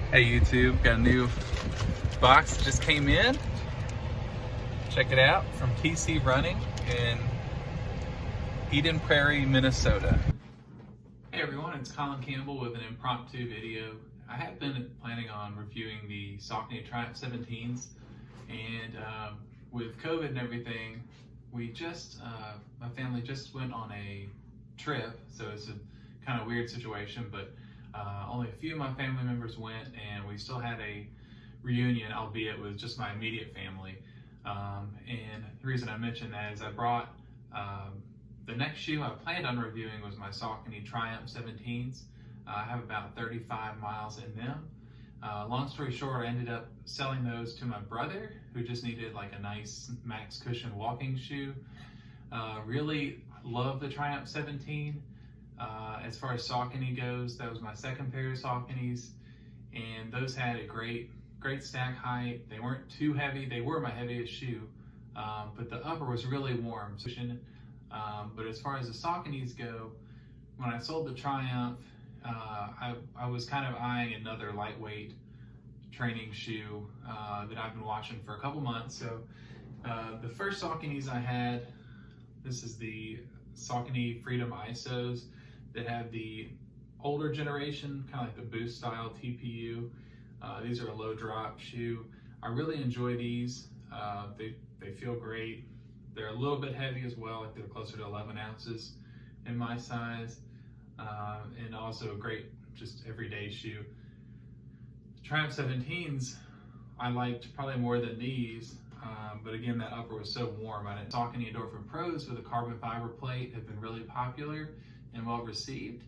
Hey YouTube, got a new box that just came in. Check it out, from TC Running in Eden Prairie, Minnesota. Hey everyone, it's Colin Campbell with an impromptu video. I have been planning on reviewing the Saucony Triumph 17s, and with COVID and everything, we just, my family just went on a trip, so it's a kind of weird situation, but only a few of my family members went, and we still had a reunion, albeit with just my immediate family. And the reason I mentioned that is I brought the next shoe I planned on reviewing was my Saucony Triumph 17s. I have about 35 miles in them. Long story short, I ended up selling those to my brother, who just needed like a nice max cushion walking shoe. Really love the Triumph 17. As far as Saucony goes, that was my second pair of Sauconys, and those had a great stack height. They weren't too heavy. They were my heaviest shoe, but the upper was really warm. But as far as the Sauconys go, when I sold the Triumph, I was kind of eyeing another lightweight training shoe that I've been watching for a couple months. So the first Sauconys I had, this is the Saucony Freedom ISOs that have the older generation, kind of like the Boost style TPU. These are a low drop shoe. I really enjoy these. They feel great. They're a little bit heavy as well, like they're closer to 11 ounces in my size, and also a great just everyday shoe. The Triumph 17s I liked probably more than these, but again, that upper was so warm. Saucony Endorphin Pros with a carbon fiber plate have been really popular and well received,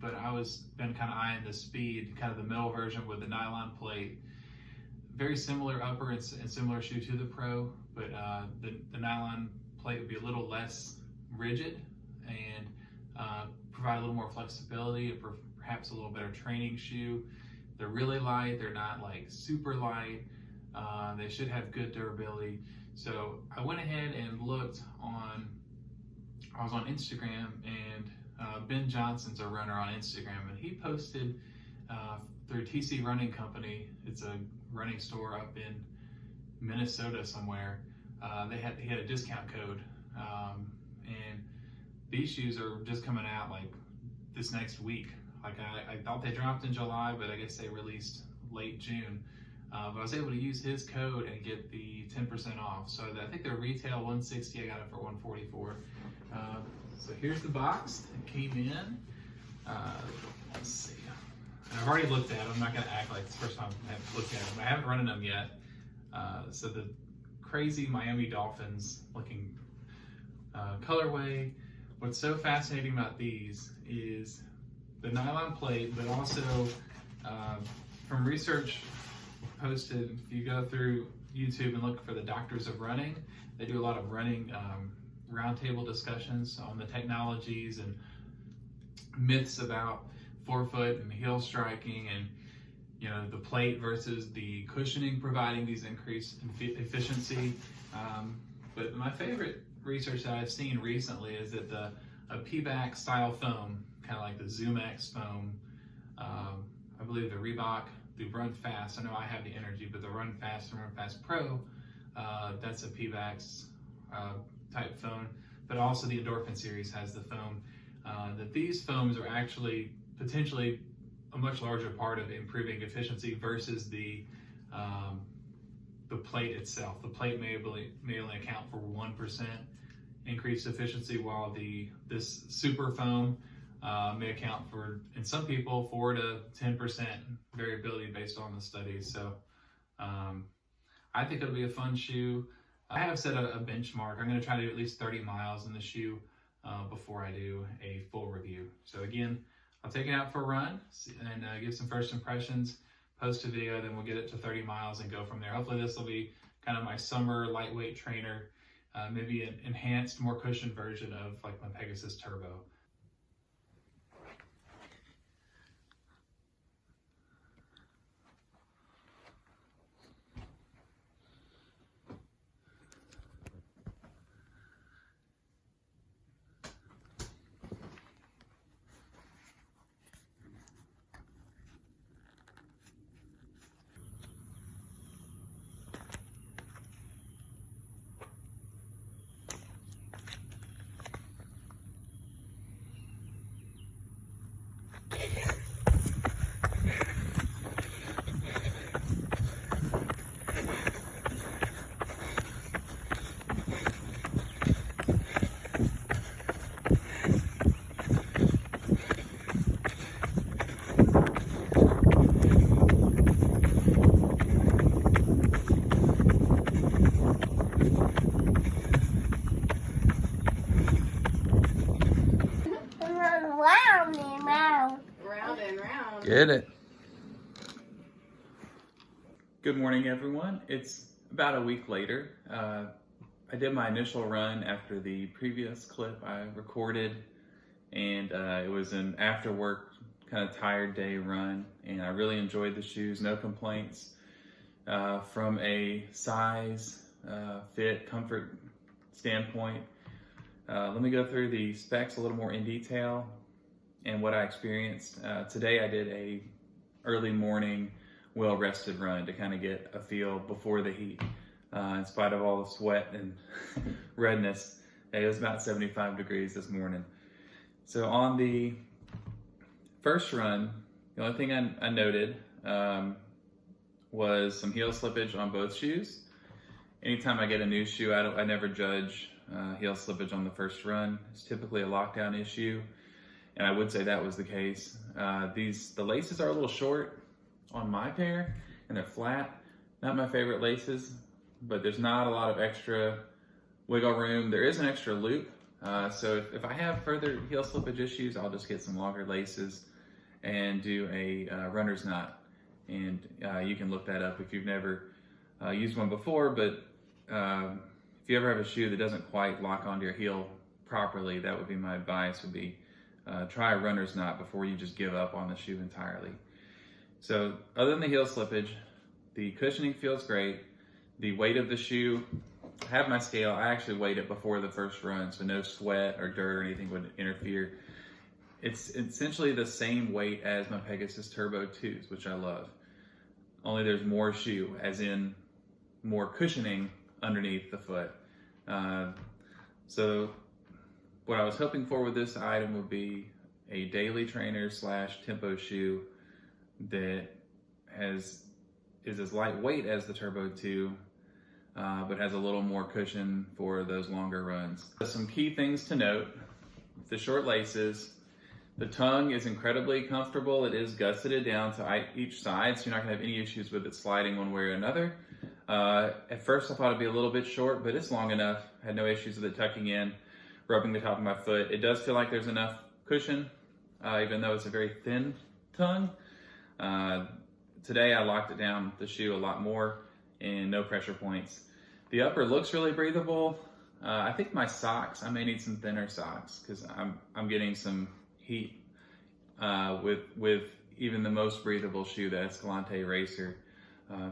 but I was been kind of eyeing the Speed, kind of the middle version with the nylon plate. Very similar upper and similar shoe to the Pro, but the nylon plate would be a little less rigid and provide a little more flexibility and perhaps a little better training shoe. They're really light. They're not like super light. They should have good durability. So I went ahead and looked on, I was on Instagram, and Ben Johnson's a runner on Instagram, and he posted through TC Running Company. It's a running store up in Minnesota somewhere. He had a discount code, and these shoes are just coming out like this next week. Like I thought they dropped in July, but I guess they released late June. But I was able to use his code and get the 10% off. So I think they're retail $160. I got it for $144. So here's the box that came in. Let's see. And I've already looked at them. I'm not going to act like it's the first time I've looked at them. I haven't run them yet. So the crazy Miami Dolphins looking colorway. What's so fascinating about these is the nylon plate, but also from research posted, if you go through YouTube and look for the Doctors of Running, they do a lot of running roundtable discussions on the technologies and myths about forefoot and heel striking, and the plate versus the cushioning providing these increased efficiency. But my favorite research that I've seen recently is that a Peba style foam, kind of like the ZoomX foam, I believe the Reebok, the Run Fast, I know I have the Energy, but the Run Fast and Run Fast Pro, that's a Peba type foam, but also the Endorphin series has the foam. That these foams are actually potentially a much larger part of improving efficiency versus the plate itself. The plate may only account for 1% increased efficiency, while this super foam may account for, in some people, 4 to 10% variability based on the studies. So I think it'll be a fun shoe. I have set a benchmark. I'm going to try to do at least 30 miles in the shoe before I do a full review. So again, I'll take it out for a run and give some first impressions, post a video, then we'll get it to 30 miles and go from there. Hopefully this will be kind of my summer lightweight trainer, maybe an enhanced, more cushioned version of like my Pegasus Turbo. Round and round. Round and round. Get it. Good morning, everyone. It's about a week later. I did my initial run after the previous clip I recorded, and it was an after work kind of tired day run, and I really enjoyed the shoes. No complaints from a size, fit, comfort standpoint. Let me go through the specs a little more in detail and what I experienced. Today I did a early morning well-rested run to kind of get a feel before the heat. In spite of all the sweat and redness, it was about 75 degrees this morning. So on the first run, the only thing I noted was some heel slippage on both shoes. Anytime I get a new shoe, I never judge heel slippage on the first run. It's typically a lockdown issue, and I would say that was the case. The laces are a little short on my pair, and they're flat. Not my favorite laces, but there's not a lot of extra wiggle room. There is an extra loop, so if I have further heel slippage issues, I'll just get some longer laces and do a runner's knot. And you can look that up if you've never used one before, but if you ever have a shoe that doesn't quite lock onto your heel properly, that would be my advice, would be try a runner's knot before you just give up on the shoe entirely. So other than the heel slippage, the cushioning feels great. The weight of the shoe, I have my scale. I actually weighed it before the first run, so no sweat or dirt or anything would interfere. It's essentially the same weight as my Pegasus Turbo 2s, which I love. Only there's more shoe, as in more cushioning underneath the foot. So what I was hoping for with this item would be a daily trainer / tempo shoe that is as lightweight as the Turbo 2, but has a little more cushion for those longer runs. So some key things to note: the short laces. The tongue is incredibly comfortable. It is gusseted down to each side, so you're not gonna have any issues with it sliding one way or another. At first I thought it'd be a little bit short, but it's long enough. I had no issues with it tucking in, rubbing the top of my foot. It does feel like there's enough cushion, even though it's a very thin tongue. Today I locked it down, the shoe, a lot more, and no pressure points. The upper looks really breathable. I think my socks, I may need some thinner socks, because I'm getting some heat with even the most breathable shoe, the Escalante Racer.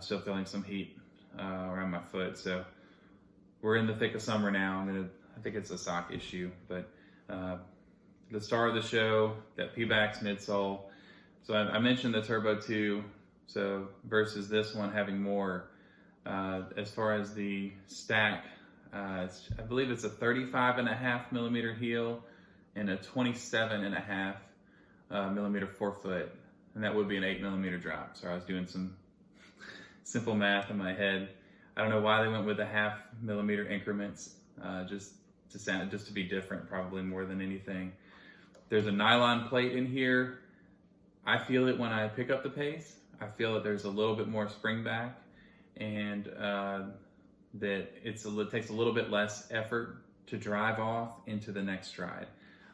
Still feeling some heat around my foot. So we're in the thick of summer now. I think it's a sock issue, but the star of the show, that Peba midsole. So I mentioned the Turbo 2, so versus this one having more. As far as the stack, I believe it's a 35.5 millimeter heel and a 27.5 millimeter forefoot, and that would be an 8 millimeter drop. So I was doing some simple math in my head. I don't know why they went with the 0.5 millimeter increments, just to be different, probably more than anything. There's a nylon plate in here. I feel it when I pick up the pace. I feel that there's a little bit more spring back, and that it takes a little bit less effort to drive off into the next stride.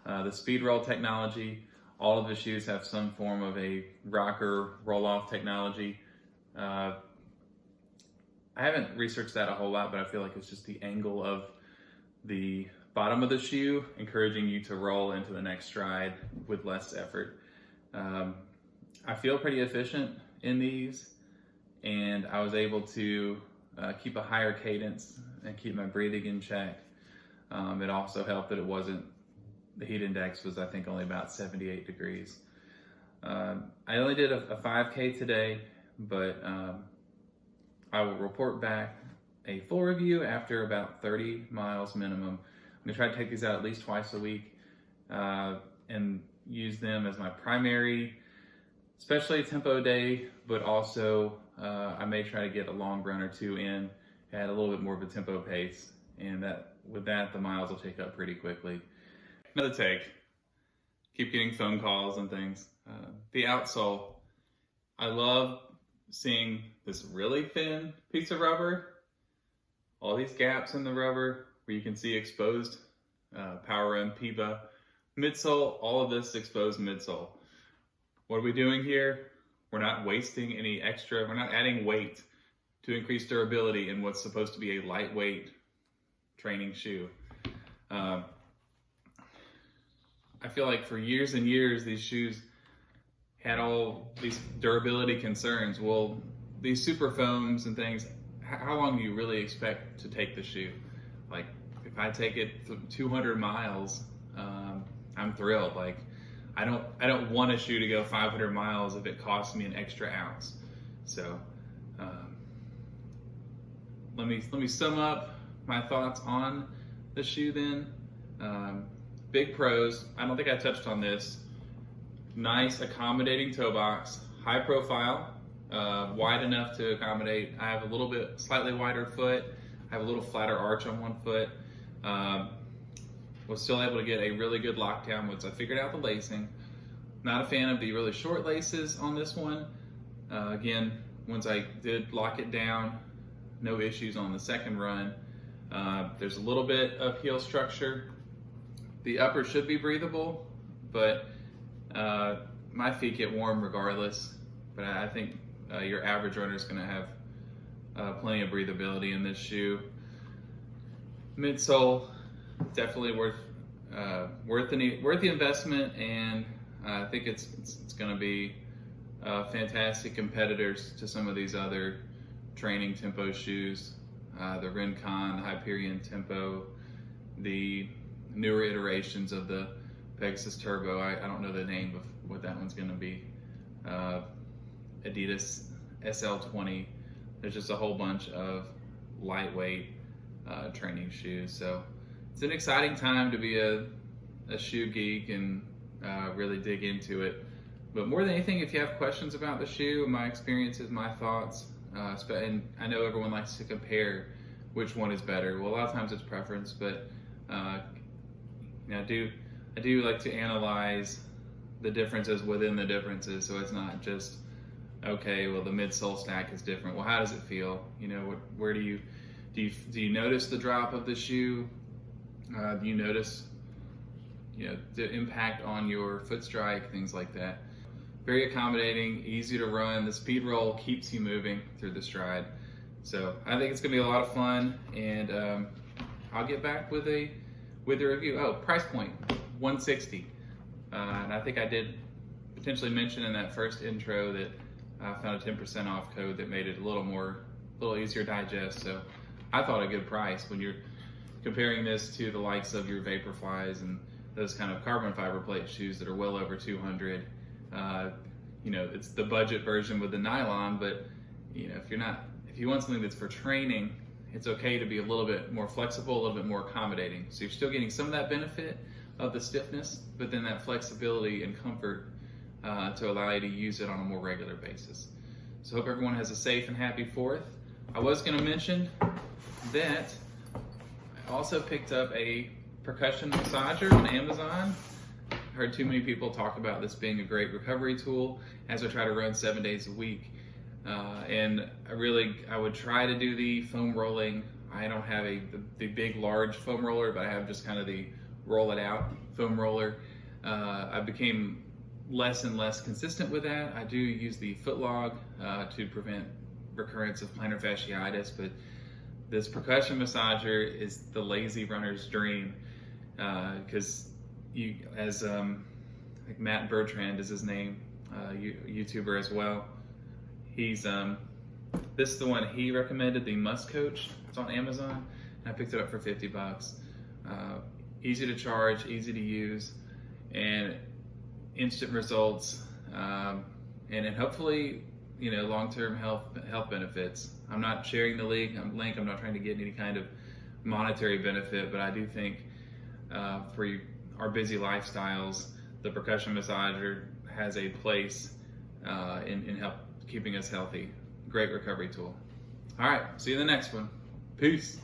The speed roll technology, all of the shoes have some form of a rocker roll-off technology. I haven't researched that a whole lot, but I feel like it's just the angle of the bottom of the shoe encouraging you to roll into the next stride with less effort. I feel pretty efficient in these, and I was able to keep a higher cadence and keep my breathing in check. It also helped that the heat index was, I think, only about 78 degrees. I only did a 5K today, but I will report back a full review after about 30 miles minimum. I'm gonna try to take these out at least twice a week. And use them as my primary, especially tempo day, but also I may try to get a long run or two in at a little bit more of a tempo pace, and with that the miles will take up pretty quickly. Another take. Keep getting phone calls and things. The outsole. I love seeing this really thin piece of rubber, all these gaps in the rubber where you can see exposed Power Run, Peba, midsole, all of this exposed midsole. What are we doing here? We're not wasting any extra, we're not adding weight to increase durability in what's supposed to be a lightweight training shoe. I feel like for years and years, these shoes had all these durability concerns. Well, these super foams and things, how long do you really expect to take the shoe? Like, if I take it 200 miles, I'm thrilled. Like, I don't want a shoe to go 500 miles if it costs me an extra ounce. So let me sum up my thoughts on the shoe then. Big pros. I don't think I touched on this. Nice accommodating toe box, high profile, wide enough to accommodate. I have a little bit slightly wider foot. I have a little flatter arch on one foot. Was still able to get a really good lockdown once I figured out the lacing. Not a fan of the really short laces on this one. Again, once I did lock it down, no issues on the second run. There's a little bit of heel structure. The upper should be breathable, but my feet get warm regardless. But I think your average runner is going to have plenty of breathability in this shoe. Midsole, definitely worth the investment, and I think it's going to be fantastic competitors to some of these other training tempo shoes, the Rincon, the Hyperion Tempo, the newer iterations of the Pegasus Turbo. I don't know the name of what that one's going to be. Adidas SL20. There's just a whole bunch of lightweight training shoes. So it's an exciting time to be a shoe geek and really dig into it. But more than anything, if you have questions about the shoe, my experiences, my thoughts, and I know everyone likes to compare which one is better. Well, a lot of times it's preference, but I do like to analyze the differences within the differences, so it's not just, okay, well, the midsole stack is different. Well, how does it feel? You know, where do you notice the drop of the shoe? Do you notice, the impact on your foot strike, things like that? Very accommodating, easy to run. The speed roll keeps you moving through the stride. So I think it's gonna be a lot of fun, and I'll get back with a review. Oh, price point, $160. And I think I did potentially mention in that first intro that I found a 10% off code that made it a little easier to digest. So I thought a good price when you're comparing this to the likes of your Vaporflies and those kind of carbon fiber plate shoes that are well over 200. It's the budget version with the nylon, but if you want something that's for training, it's okay to be a little bit more flexible, a little bit more accommodating. So you're still getting some of that benefit of the stiffness, but then that flexibility and comfort to allow you to use it on a more regular basis. So hope everyone has a safe and happy 4th. I was going to mention that I also picked up a percussion massager on Amazon. Heard too many people talk about this being a great recovery tool as I try to run 7 days a week. And I would try to do the foam rolling. I don't have the big, large foam roller, but I have just kind of the roll it out foam roller. I became less and less consistent with that. I do use the foot log to prevent recurrence of plantar fasciitis, but this percussion massager is the lazy runner's dream, because I think Matt Bertrand is his name, YouTuber as well. This is the one he recommended, the Must Coach. It's on Amazon, and I picked it up for $50. Easy to charge, easy to use, and instant results, and then hopefully, long-term health benefits. I'm not sharing the link. I'm not trying to get any kind of monetary benefit, but I do think for our busy lifestyles, the percussion massager has a place in help keeping us healthy. Great recovery tool. All right, see you in the next one. Peace.